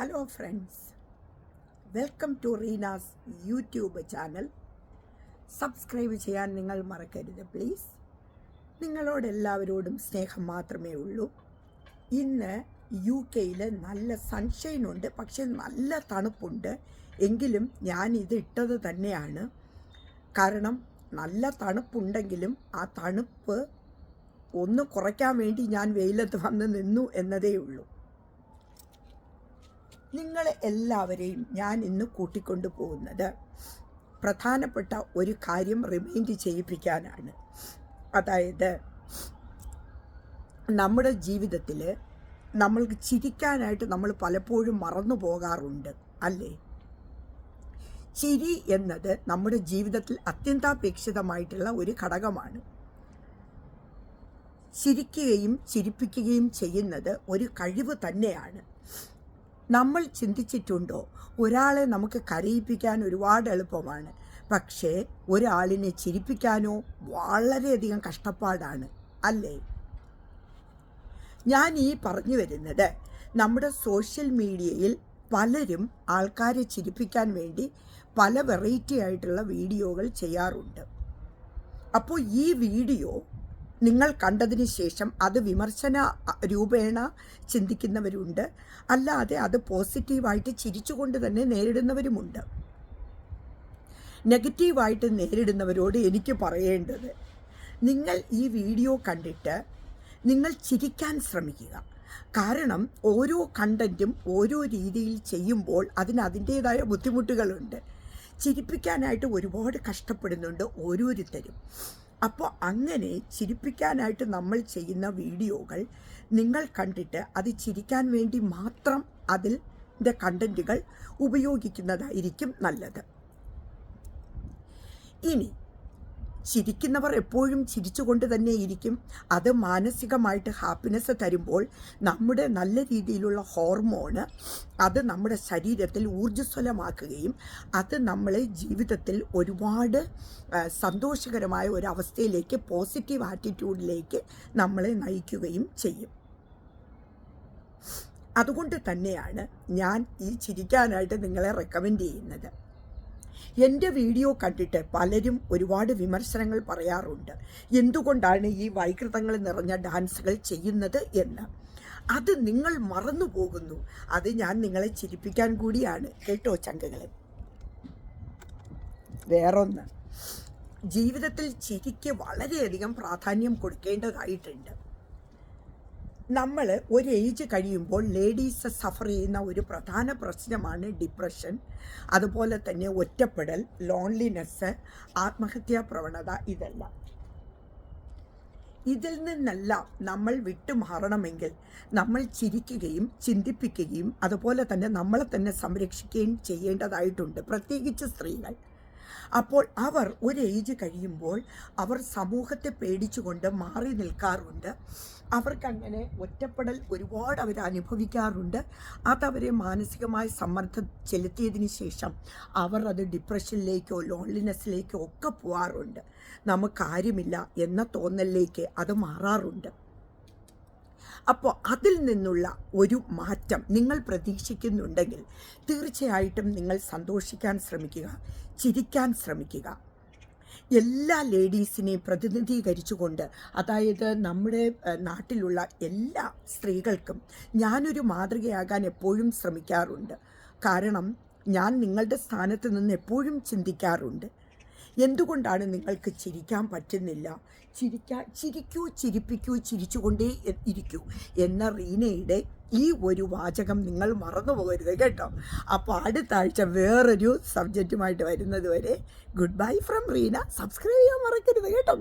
Hello friends, welcome to Reena's YouTube channel. Subscribe ചെയ്യാൻ നിങ്ങൾ മറക്കരുത് പ്ലീസ്. നിങ്ങളോടെല്ലാവരോടും സ്നേഹം മാത്രമേ ഉള്ളൂ. ഇന്ന് UK നല്ല സൺഷൈൻ ഉണ്ട്, പക്ഷെ നല്ല തണുപ്പുണ്ട്. എങ്കിലും ഞാൻ ഇത് ഇട്ടത് തന്നെയാണ്. കാരണം നല്ല തണുപ്പുണ്ടെങ്കിലും ആ തണുപ്പ് ഒന്ന് കുറയ്ക്കാൻ വേണ്ടി ഞാൻ വെയിലത്ത് വന്ന് നിന്നു എന്നതേ ഉള്ളൂ. നിങ്ങളെ എല്ലാവരെയും ഞാൻ ഇന്ന് കൂട്ടിക്കൊണ്ടു പോകുന്നത് പ്രധാനപ്പെട്ട ഒരു കാര്യം റിമൈൻഡ് ചെയ്യിപ്പിക്കാനാണ്. അതായത്, നമ്മുടെ ജീവിതത്തിൽ നമ്മൾക്ക് ചിരിക്കാനായിട്ട് നമ്മൾ പലപ്പോഴും മറന്നു പോകാറുണ്ട്, അല്ലേ? ചിരി എന്നത് നമ്മുടെ ജീവിതത്തിൽ അത്യന്താപേക്ഷിതമായിട്ടുള്ള ഒരു ഘടകമാണ്. ചിരിക്കുകയും ചിരിപ്പിക്കുകയും ചെയ്യുന്നത് ഒരു കഴിവ് തന്നെയാണ്. നമ്മൾ ചിന്തിച്ചിട്ടുണ്ടോ, ഒരാളെ നമുക്ക് കരയിപ്പിക്കാൻ ഒരുപാട് എളുപ്പമാണ്, പക്ഷേ ഒരാളിനെ ചിരിപ്പിക്കാനോ വളരെയധികം കഷ്ടപ്പാടാണ്, അല്ലേ? ഞാൻ ഈ പറഞ്ഞു വരുന്നത്, നമ്മുടെ സോഷ്യൽ മീഡിയയിൽ പലരും ആൾക്കാരെ ചിരിപ്പിക്കാൻ വേണ്ടി പല വെറൈറ്റി ആയിട്ടുള്ള വീഡിയോകൾ ചെയ്യാറുണ്ട്. അപ്പോൾ ഈ വീഡിയോ നിങ്ങൾ കണ്ടതിന് ശേഷം അത് വിമർശന രൂപേണ ചിന്തിക്കുന്നവരുണ്ട്, അല്ലാതെ അത് പോസിറ്റീവായിട്ട് ചിരിച്ചുകൊണ്ട് തന്നെ നേരിടുന്നവരുമുണ്ട്. നെഗറ്റീവായിട്ട് നേരിടുന്നവരോട് എനിക്ക് പറയേണ്ടത്, നിങ്ങൾ ഈ വീഡിയോ കണ്ടിട്ട് നിങ്ങൾ ചിരിക്കാൻ ശ്രമിക്കുക. കാരണം ഓരോ കണ്ടൻറ്റും ഓരോ രീതിയിൽ ചെയ്യുമ്പോൾ അതിന് അതിൻ്റേതായ ബുദ്ധിമുട്ടുകളുണ്ട്. ചിരിപ്പിക്കാനായിട്ട് ഒരുപാട് കഷ്ടപ്പെടുന്നുണ്ട് ഓരോരുത്തരും. അപ്പോൾ അങ്ങനെ ചിരിപ്പിക്കാനായിട്ട് നമ്മൾ ചെയ്യുന്ന വീഡിയോകൾ നിങ്ങൾ കണ്ടിട്ട് അത് ചിരിക്കാൻ വേണ്ടി മാത്രം അതിൻ്റെ കണ്ടൻറ്റുകൾ ഉപയോഗിക്കുന്നതായിരിക്കും നല്ലത്. ഇനി ചിരിക്കുന്നവർ എപ്പോഴും ചിരിച്ചുകൊണ്ട് തന്നെ ഇരിക്കും. അത് മാനസികമായിട്ട് ഹാപ്പിനെസ് തരുമ്പോൾ നമ്മുടെ നല്ല രീതിയിലുള്ള ഹോർമോണ് അത് നമ്മുടെ ശരീരത്തിൽ ഊർജ്ജസ്വലമാക്കുകയും അത് നമ്മളെ ജീവിതത്തിൽ ഒരുപാട് സന്തോഷകരമായ ഒരവസ്ഥയിലേക്ക്, പോസിറ്റീവ് ആറ്റിറ്റ്യൂഡിലേക്ക് നമ്മളെ നയിക്കുകയും ചെയ്യും. അതുകൊണ്ട് തന്നെയാണ് ഞാൻ ഈ ചിരിക്കാനായിട്ട് നിങ്ങളെ റെക്കമെൻഡ് ചെയ്യുന്നത്. എൻ്റെ വീഡിയോ കണ്ടിട്ട് പലരും ഒരുപാട് വിമർശനങ്ങൾ പറയാറുണ്ട്, എന്തുകൊണ്ടാണ് ഈ വൈകൃതങ്ങൾ നിറഞ്ഞ ഡാൻസുകൾ ചെയ്യുന്നത് എന്ന്. അത് നിങ്ങൾ മറന്നു പോകുന്നു. അത് ഞാൻ നിങ്ങളെ ചിരിപ്പിക്കാൻ കൂടിയാണ് കേട്ടോ ചങ്കുകളെ. വേറൊന്ന്, ജീവിതത്തിൽ ചിരിക്ക് വളരെയധികം പ്രാധാന്യം കൊടുക്കേണ്ടതായിട്ടുണ്ട്. നമ്മൾ ഒരു ഏജ് കഴിയുമ്പോൾ ലേഡീസ് സഫർ ചെയ്യുന്ന ഒരു പ്രധാന പ്രശ്നമാണ് ഡിപ്രഷൻ, അതുപോലെ തന്നെ ഒറ്റപ്പെടൽ, ലോൺലിനെസ്, ആത്മഹത്യാ പ്രവണത. ഇതെല്ലാം ഇതിൽ നിന്നെല്ലാം നമ്മൾ വിട്ടുമാറണമെങ്കിൽ നമ്മൾ ചിരിക്കുകയും ചിന്തിപ്പിക്കുകയും അതുപോലെ തന്നെ നമ്മളെ തന്നെ സംരക്ഷിക്കുകയും ചെയ്യേണ്ടതായിട്ടുണ്ട്, പ്രത്യേകിച്ച് സ്ത്രീകൾ. അപ്പോൾ അവർ ഒരു ഏജ് കഴിയുമ്പോൾ അവർ സമൂഹത്തെ പേടിച്ചുകൊണ്ട് മാറി നിൽക്കാറുണ്ട്. അവർക്കങ്ങനെ ഒറ്റപ്പെടൽ ഒരുപാട് അവർ അനുഭവിക്കാറുണ്ട്. അതവരെ മാനസികമായ സമ്മർദ്ദം ചെലുത്തിയതിന് ശേഷം അവർ അത് ഡിപ്രഷനിലേക്കോ ലോൺലിനെസ്സിലേക്കോ ഒക്കെ പോകാറുണ്ട്. നമുക്കാരുമില്ല എന്ന തോന്നലിലേക്ക് അത് മാറാറുണ്ട്. അപ്പോൾ അതിൽ നിന്നുള്ള ഒരു മാറ്റം നിങ്ങൾ പ്രതീക്ഷിക്കുന്നുണ്ടെങ്കിൽ തീർച്ചയായിട്ടും നിങ്ങൾ സന്തോഷിക്കാൻ ശ്രമിക്കുക, ചിരിക്കാൻ ശ്രമിക്കുക. എല്ലാ ലേഡീസിനെയും പ്രതിനിധീകരിച്ചുകൊണ്ട്, അതായത് നമ്മുടെ നാട്ടിലുള്ള എല്ലാ സ്ത്രീകൾക്കും ഞാനൊരു മാതൃകയാകാൻ എപ്പോഴും ശ്രമിക്കാറുണ്ട്. കാരണം ഞാൻ നിങ്ങളുടെ സ്ഥാനത്ത് നിന്ന് എപ്പോഴും ചിന്തിക്കാറുണ്ട്, എന്തുകൊണ്ടാണ് നിങ്ങൾക്ക് ചിരിക്കാൻ പറ്റുന്നില്ല? ചിരിക്കൂ, ചിരിപ്പിക്കൂ, ചിരിച്ചുകൊണ്ടേ ഇരിക്കൂ എന്ന റീനയുടെ ഈ ഒരു വാചകം നിങ്ങൾ മറന്നു പോകരുത് കേട്ടോ. അപ്പോൾ അടുത്ത ആഴ്ച വേറൊരു സബ്ജക്റ്റുമായിട്ട് വരുന്നത് വരെ good bye from Reena. Subscribe ചെയ്യാൻ മറക്കരുത് കേട്ടോ.